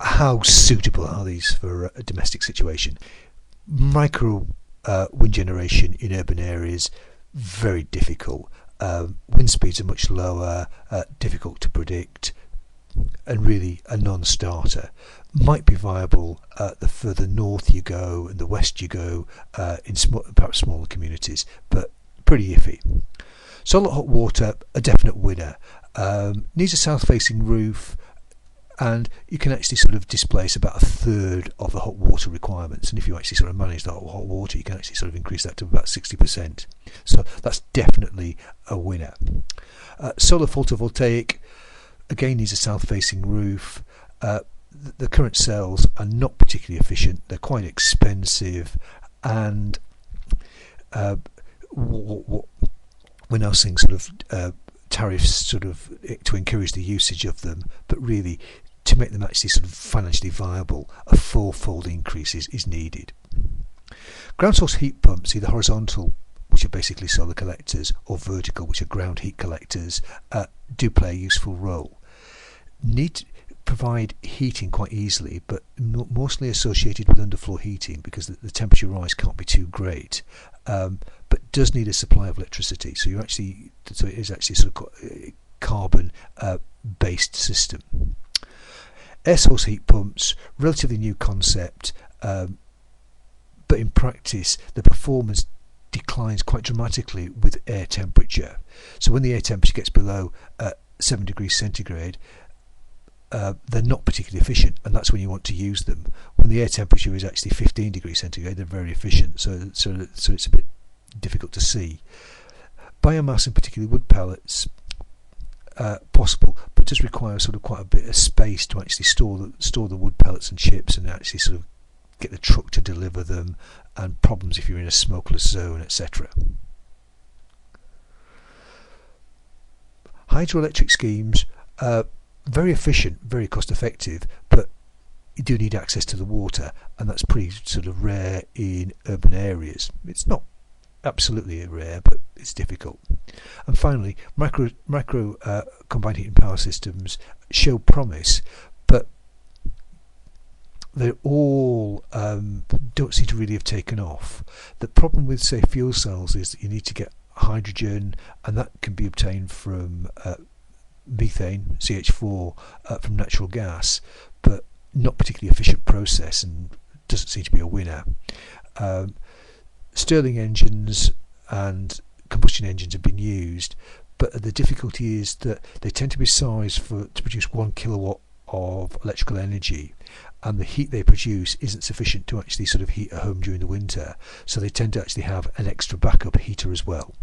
how suitable are these for a domestic situation? Micro wind generation in urban areas, very difficult. Wind speeds are much lower, difficult to predict, and really a non-starter. Might be viable the further north you go and the west you go, in perhaps smaller communities, but pretty iffy. Solar hot water, a definite winner. Needs a south-facing roof, and you can actually sort of displace about a third of the hot water requirements. And if you actually sort of manage the hot water, you can actually sort of increase that to about 60%. So that's definitely a winner. Solar photovoltaic, again, needs a south-facing roof. The current cells are not particularly efficient. They're quite expensive, and we're now seeing sort of tariffs sort of to encourage the usage of them, but really to make them actually sort of financially viable, a fourfold increase is needed. Ground source heat pumps, either horizontal, which are basically solar collectors, or vertical, which are ground heat collectors, do play a useful role. Need to provide heating quite easily, but mostly associated with underfloor heating because the temperature rise can't be too great, but does need a supply of electricity. So it is actually sort of carbon based system. Air source heat pumps, relatively new concept, but in practice the performance declines quite dramatically with air temperature. So when the air temperature gets below 7 degrees centigrade, they're not particularly efficient, and that's when you want to use them. When the air temperature is actually 15 degrees centigrade, they're very efficient, so it's a bit difficult to see. Biomass, and particularly wood pellets, possible, but does require sort of quite a bit of space to actually store the wood pellets and chips, and actually sort of get the truck to deliver them, and problems if you're in a smokeless zone, etc. Hydroelectric schemes, very efficient, very cost effective, but you do need access to the water, and that's pretty sort of rare in urban areas. It's not absolutely rare, but it's difficult. And finally, micro combined heat and power systems show promise, but they all don't seem to really have taken off. The problem with, say, fuel cells is that you need to get hydrogen, and that can be obtained from methane, CH4, from natural gas, but not particularly efficient process, and doesn't seem to be a winner. Stirling engines and combustion engines have been used, but the difficulty is that they tend to be sized to produce 1 kilowatt of electrical energy, and the heat they produce isn't sufficient to actually sort of heat a home during the winter, so they tend to actually have an extra backup heater as well.